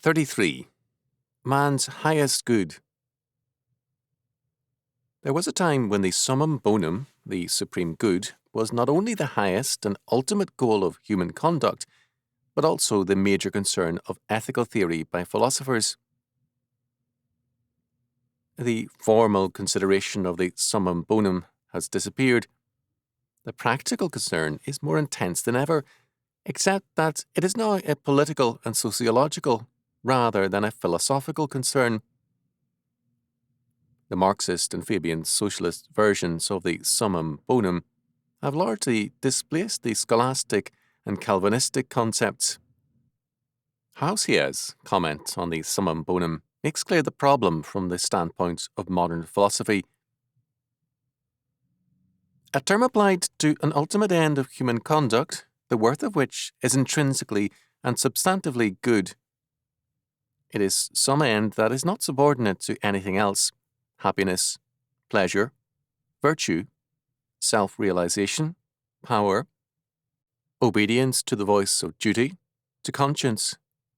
33. Man's highest good. There was a time when the summum bonum, the supreme good, was not only the highest and ultimate goal of human conduct, but also the major concern of ethical theory by philosophers. The formal consideration of the summum bonum has disappeared. The practical concern is more intense than ever, except that it is now a political and sociological rather than a philosophical concern. The Marxist and Fabian socialist versions of the summum bonum have largely displaced the scholastic and Calvinistic concepts. Hausier's comment on the summum bonum makes clear the problem from the standpoint of modern philosophy. A term applied to an ultimate end of human conduct, the worth of which is intrinsically and substantively good. It is some end that is not subordinate to anything else: happiness, pleasure, virtue, self-realization, power, obedience to the voice of duty, to conscience,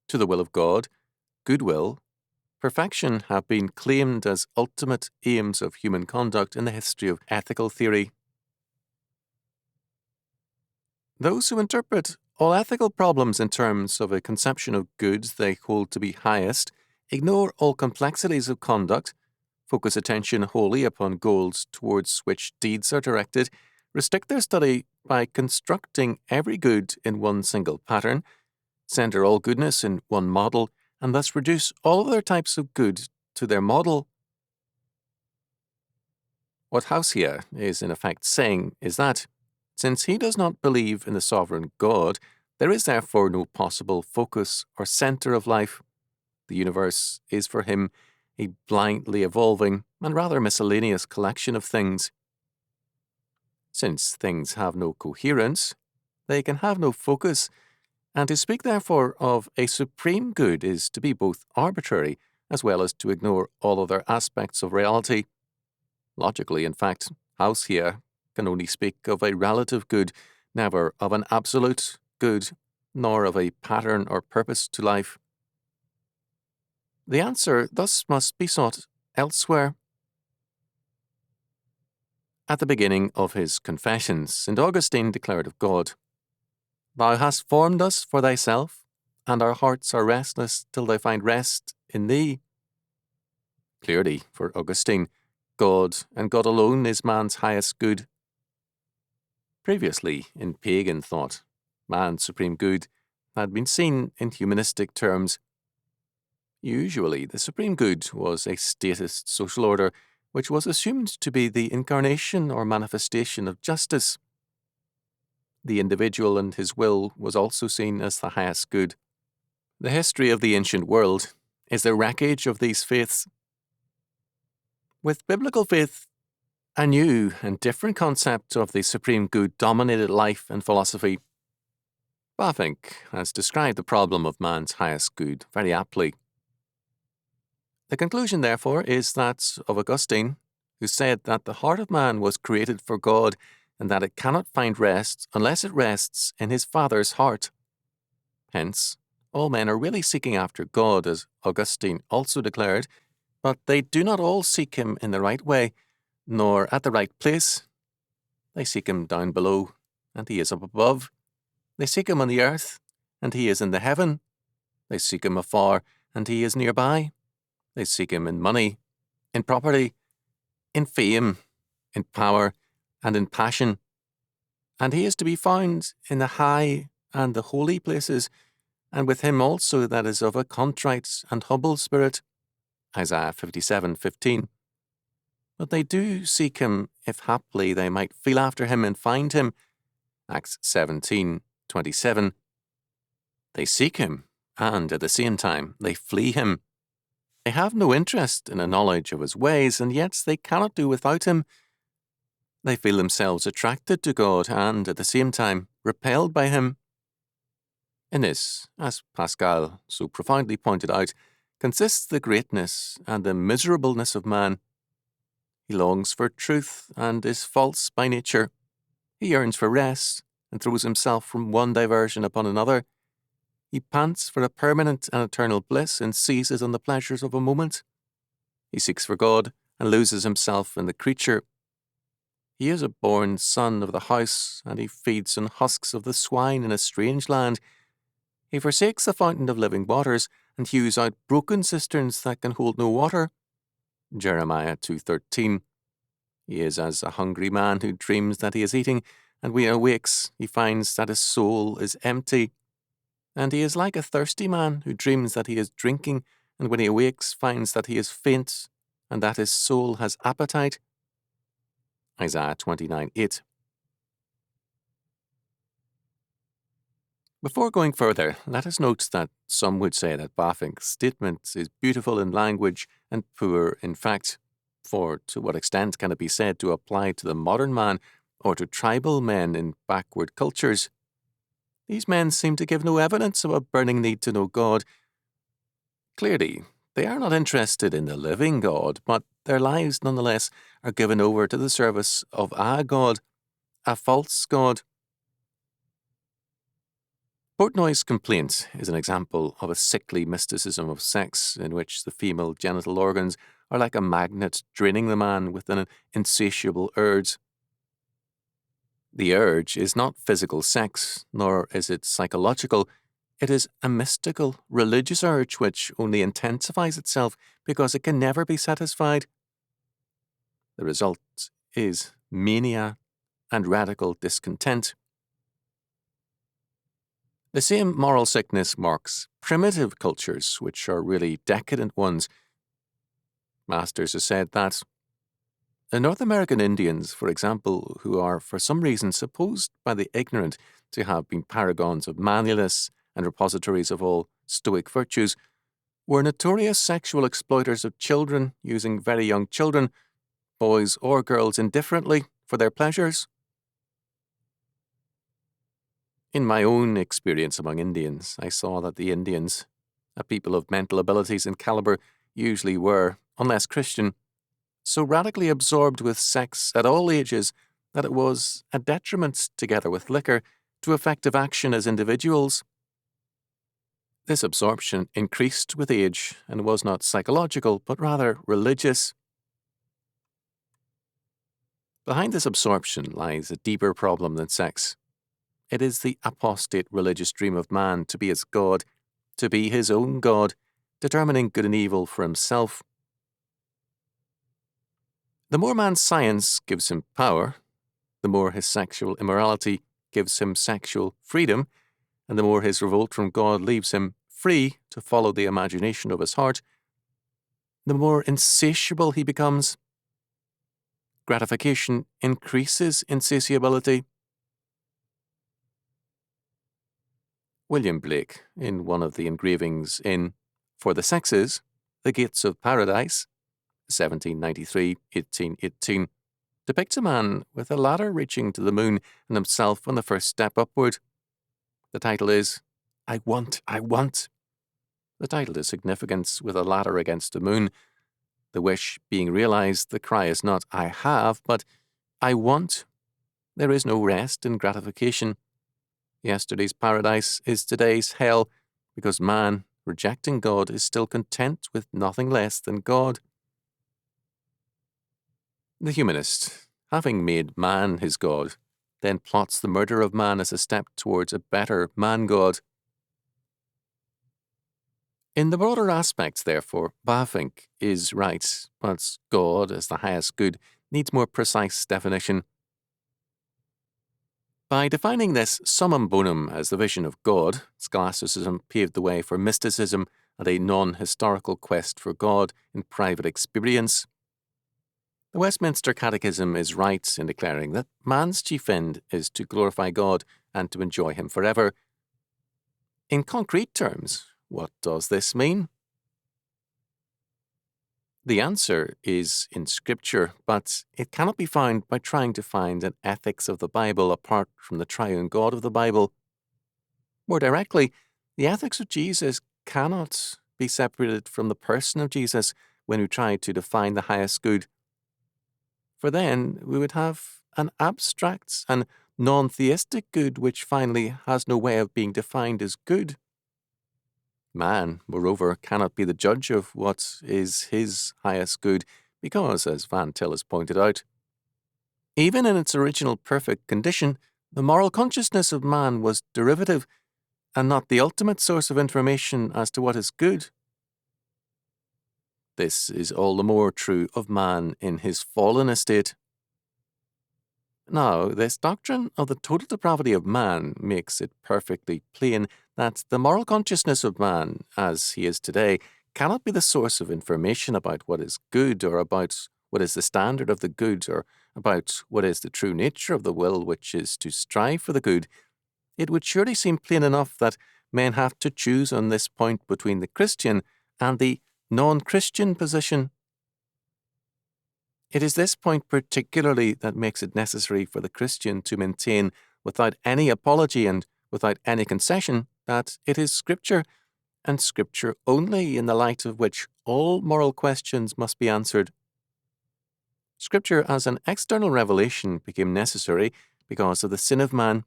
to the will of God, goodwill, perfection have been claimed as ultimate aims of human conduct in the history of ethical theory. Those who interpret all ethical problems in terms of a conception of goods they hold to be highest ignore all complexities of conduct, focus attention wholly upon goals towards which deeds are directed, restrict their study by constructing every good in one single pattern, center all goodness in one model, and thus reduce all other types of good to their model. What Hausier is in effect saying is that, since he does not believe in the sovereign God, there is therefore no possible focus or center of life. The universe is for him a blindly evolving and rather miscellaneous collection of things. Since things have no coherence, they can have no focus, and to speak therefore of a supreme good is to be both arbitrary as well as to ignore all other aspects of reality. Logically, in fact, Hausier can only speak of a relative good, never of an absolute good, nor of a pattern or purpose to life. The answer thus must be sought elsewhere. At the beginning of his Confessions, St. Augustine declared of God, "Thou hast formed us for thyself, and our hearts are restless till they find rest in thee." Clearly, for Augustine, God and God alone is man's highest good. Previously, in pagan thought, man's supreme good had been seen in humanistic terms. Usually, the supreme good was a statist social order which was assumed to be the incarnation or manifestation of justice. The individual and his will was also seen as the highest good. The history of the ancient world is the wreckage of these faiths. With biblical faith, a new and different concept of the supreme good dominated life and philosophy. Bavinck has described the problem of man's highest good very aptly. The conclusion, therefore, is that of Augustine, who said that the heart of man was created for God and that it cannot find rest unless it rests in his Father's heart. Hence, all men are really seeking after God, as Augustine also declared, but they do not all seek him in the right way, nor at the right place. They seek him down below, and he is up above. They seek him on the earth, and he is in the heaven. They seek him afar, and he is nearby. They seek him in money, in property, in fame, in power, and in passion. And he is to be found in the high and the holy places, and with him also that is of a contrite and humble spirit. Isaiah 57:15. But they do seek him if haply they might feel after him and find him. Acts 17:27. They seek him, and at the same time they flee him. They have no interest in a knowledge of his ways, and yet they cannot do without him. They feel themselves attracted to God, and at the same time repelled by him. In this, as Pascal so profoundly pointed out, consists the greatness and the miserableness of man. He longs for truth and is false by nature. He yearns for rest and throws himself from one diversion upon another. He pants for a permanent and eternal bliss and seizes on the pleasures of a moment. He seeks for God and loses himself in the creature. He is a born son of the house, and he feeds on husks of the swine in a strange land. He forsakes the fountain of living waters and hews out broken cisterns that can hold no water. Jeremiah 2:13. He is as a hungry man who dreams that he is eating, and when he awakes, he finds that his soul is empty. And he is like a thirsty man who dreams that he is drinking, and when he awakes, finds that he is faint, and that his soul has appetite. Isaiah 29:8. Before going further, let us note that some would say that Bavinck's statement is beautiful in language and poor in fact. For to what extent can it be said to apply to the modern man or to tribal men in backward cultures? These men seem to give no evidence of a burning need to know God. Clearly, they are not interested in the living God, but their lives nonetheless are given over to the service of a God, a false God. Portnoy's complaint is an example of a sickly mysticism of sex in which the female genital organs are like a magnet draining the man with an insatiable urge. The urge is not physical sex, nor is it psychological. It is a mystical, religious urge which only intensifies itself because it can never be satisfied. The result is mania and radical discontent. The same moral sickness marks primitive cultures, which are really decadent ones. Masters have said that the North American Indians, for example, who are for some reason supposed by the ignorant to have been paragons of manliness and repositories of all stoic virtues, were notorious sexual exploiters of children, using very young children, boys or girls indifferently, for their pleasures. In my own experience among Indians, I saw that the Indians, a people of mental abilities and caliber, usually were, unless Christian, so radically absorbed with sex at all ages that it was a detriment, together with liquor, to effective action as individuals. This absorption increased with age and was not psychological, but rather religious. Behind this absorption lies a deeper problem than sex. It is the apostate religious dream of man to be his God, to be his own God, determining good and evil for himself. The more man's science gives him power, the more his sexual immorality gives him sexual freedom, and the more his revolt from God leaves him free to follow the imagination of his heart, the more insatiable he becomes. Gratification increases insatiability. William Blake, in one of the engravings in For the Sexes, The Gates of Paradise, 1793-1818, depicts a man with a ladder reaching to the moon and himself on the first step upward. The title is, I Want, I Want. The title is significant with a ladder against the moon. The wish being realized, the cry is not, I have, but I want. There is no rest in gratification. Yesterday's paradise is today's hell, because man, rejecting God, is still content with nothing less than God. The humanist, having made man his God, then plots the murder of man as a step towards a better man-God. In the broader aspects, therefore, Bavinck is right, but God, as the highest good, needs more precise definition. By defining this summum bonum as the vision of God, scholasticism paved the way for mysticism and a non-historical quest for God in private experience. The Westminster Catechism is right in declaring that man's chief end is to glorify God and to enjoy him forever. In concrete terms, what does this mean? The answer is in Scripture, but it cannot be found by trying to find an ethics of the Bible apart from the triune God of the Bible. More directly, the ethics of Jesus cannot be separated from the person of Jesus when we try to define the highest good. For then we would have an abstract and non-theistic good which finally has no way of being defined as good. Man, moreover, cannot be the judge of what is his highest good, because, as Van Til has pointed out, even in its original perfect condition, the moral consciousness of man was derivative and not the ultimate source of information as to what is good. This is all the more true of man in his fallen estate. Now, this doctrine of the total depravity of man makes it perfectly plain that the moral consciousness of man, as he is today, cannot be the source of information about what is good, or about what is the standard of the good, or about what is the true nature of the will which is to strive for the good. It would surely seem plain enough that men have to choose on this point between the Christian and the non-Christian position. It is this point particularly that makes it necessary for the Christian to maintain, without any apology and without any concession, that it is Scripture, and Scripture only, in the light of which all moral questions must be answered. Scripture as an external revelation became necessary because of the sin of man.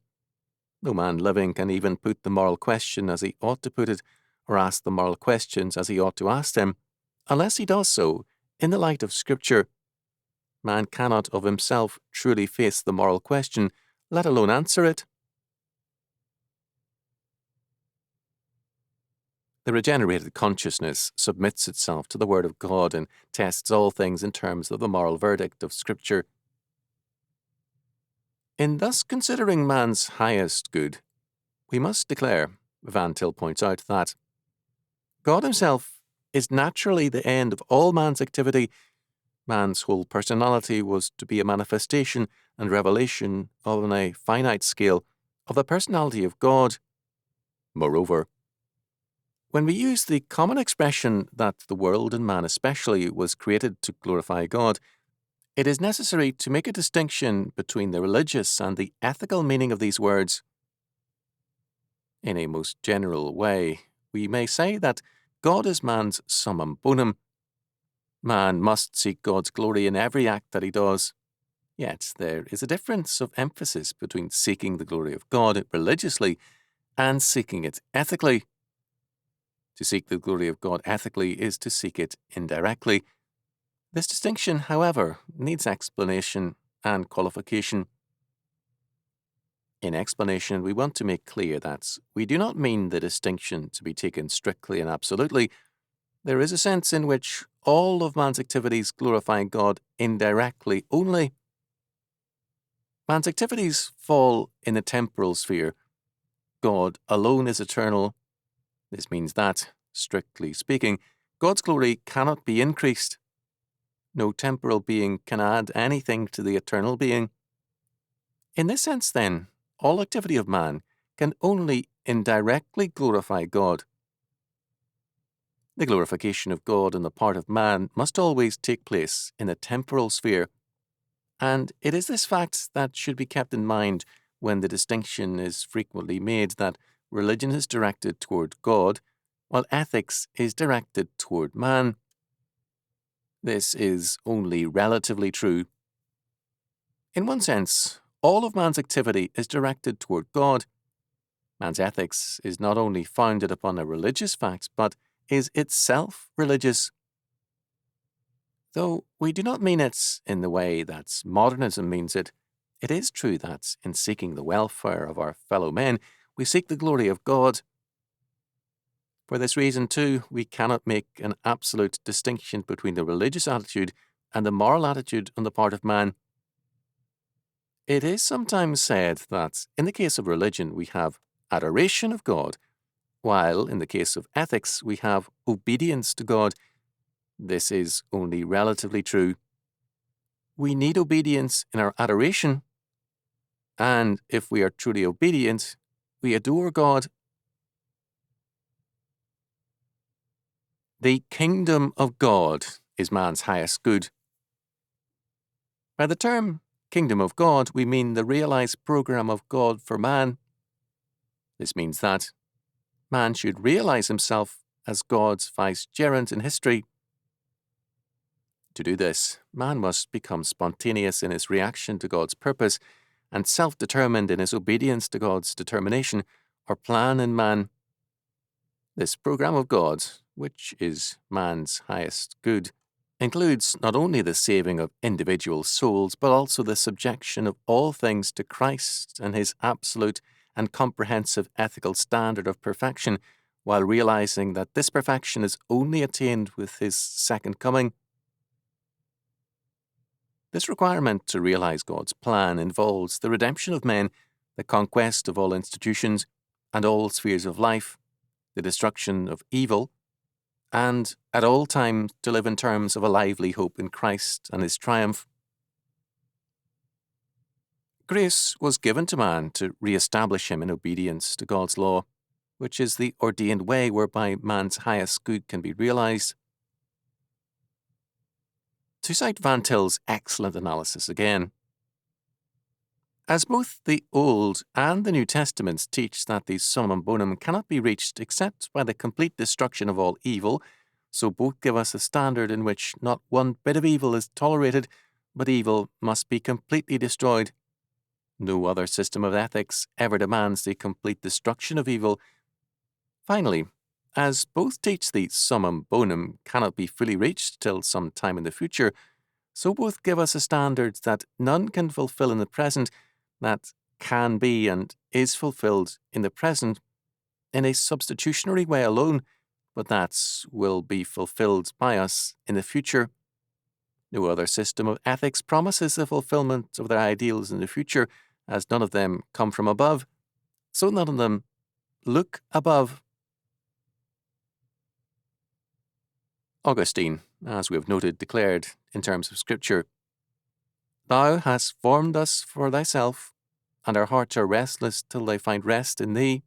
No man living can even put the moral question as he ought to put it, or ask the moral questions as he ought to ask them, unless he does so in the light of Scripture. Man cannot of himself truly face the moral question, let alone answer it. The regenerated consciousness submits itself to the Word of God and tests all things in terms of the moral verdict of Scripture. In thus considering man's highest good, we must declare, Van Til points out, that God himself is naturally the end of all man's activity. Man's whole personality was to be a manifestation and revelation on a finite scale of the personality of God. Moreover, when we use the common expression that the world, and man especially, was created to glorify God, it is necessary to make a distinction between the religious and the ethical meaning of these words. In a most general way, we may say that God is man's summum bonum. Man must seek God's glory in every act that he does. Yet there is a difference of emphasis between seeking the glory of God religiously and seeking it ethically. To seek the glory of God ethically is to seek it indirectly. This distinction, however, needs explanation and qualification. In explanation, we want to make clear that we do not mean the distinction to be taken strictly and absolutely. There is a sense in which all of man's activities glorify God indirectly only. Man's activities fall in the temporal sphere. God alone is eternal. This means that, strictly speaking, God's glory cannot be increased. No temporal being can add anything to the eternal being. In this sense, then, all activity of man can only indirectly glorify God. The glorification of God on the part of man must always take place in the temporal sphere, and it is this fact that should be kept in mind when the distinction is frequently made that religion is directed toward God, while ethics is directed toward man. This is only relatively true. In one sense, all of man's activity is directed toward God. Man's ethics is not only founded upon a religious fact, but is itself religious. Though we do not mean it in the way that modernism means it, it is true that in seeking the welfare of our fellow men, we seek the glory of God. For this reason, too, we cannot make an absolute distinction between the religious attitude and the moral attitude on the part of man. It is sometimes said that in the case of religion we have adoration of God, while in the case of ethics we have obedience to God. This is only relatively true. We need obedience in our adoration, and if we are truly obedient, we adore God. The kingdom of God is man's highest good. By the term kingdom of God, we mean the realized program of God for man. This means that man should realize himself as God's vicegerent in history. To do this, man must become spontaneous in his reaction to God's purpose and self-determined in his obedience to God's determination or plan in man. This program of God, which is man's highest good, includes not only the saving of individual souls, but also the subjection of all things to Christ and his absolute and comprehensive ethical standard of perfection, while realizing that this perfection is only attained with his second coming. This requirement to realize God's plan involves the redemption of men, the conquest of all institutions and all spheres of life, the destruction of evil, and at all times to live in terms of a lively hope in Christ and his triumph. Grace was given to man to re-establish him in obedience to God's law, which is the ordained way whereby man's highest good can be realized. To cite Van Til's excellent analysis again, as both the Old and the New Testaments teach that the summum bonum cannot be reached except by the complete destruction of all evil, so both give us a standard in which not one bit of evil is tolerated, but evil must be completely destroyed. No other system of ethics ever demands the complete destruction of evil. Finally, as both teach the summum bonum cannot be fully reached till some time in the future, so both give us a standard that none can fulfill in the present, that can be and is fulfilled in the present in a substitutionary way alone, but that will be fulfilled by us in the future. No other system of ethics promises the fulfillment of their ideals in the future, as none of them come from above, so none of them look above. Augustine, as we have noted, declared in terms of Scripture, "Thou hast formed us for thyself, and our hearts are restless till they find rest in thee."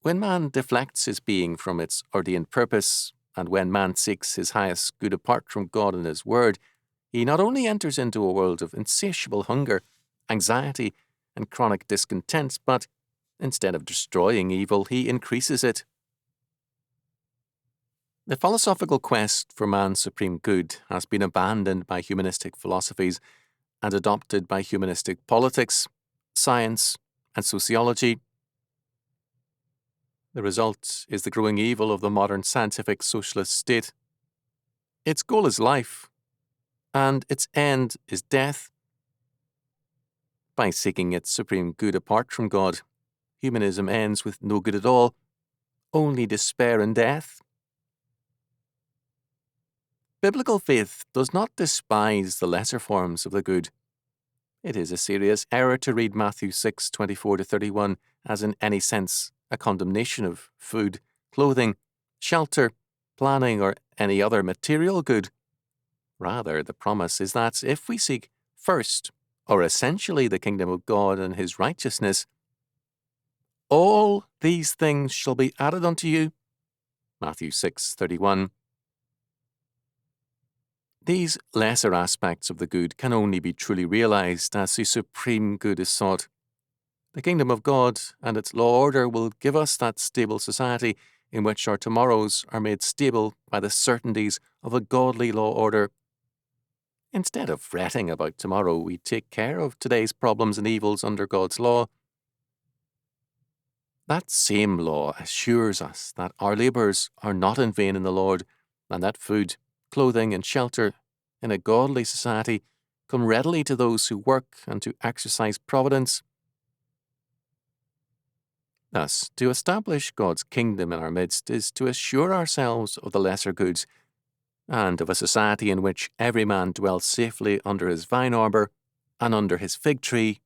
When man deflects his being from its ordained purpose, and when man seeks his highest good apart from God and his word, he not only enters into a world of insatiable hunger, anxiety, and chronic discontent, but instead of destroying evil, he increases it. The philosophical quest for man's supreme good has been abandoned by humanistic philosophies and adopted by humanistic politics, science, and sociology. The result is the growing evil of the modern scientific socialist state. Its goal is life, and its end is death. By seeking its supreme good apart from God, humanism ends with no good at all, only despair and death. Biblical faith does not despise the lesser forms of the good. It is a serious error to read Matthew 6:24-31 as in any sense a condemnation of food, clothing, shelter, planning, or any other material good. Rather, the promise is that if we seek first, or essentially, the kingdom of God and his righteousness, all these things shall be added unto you. Matthew 6:31. These lesser aspects of the good can only be truly realized as the supreme good is sought. The kingdom of God and its law order will give us that stable society in which our tomorrows are made stable by the certainties of a godly law order. Instead of fretting about tomorrow, we take care of today's problems and evils under God's law. That same law assures us that our labours are not in vain in the Lord, and that food, clothing, and shelter in a godly society come readily to those who work and to exercise providence. Thus, to establish God's kingdom in our midst is to assure ourselves of the lesser goods, and of a society in which every man dwells safely under his vine arbour and under his fig tree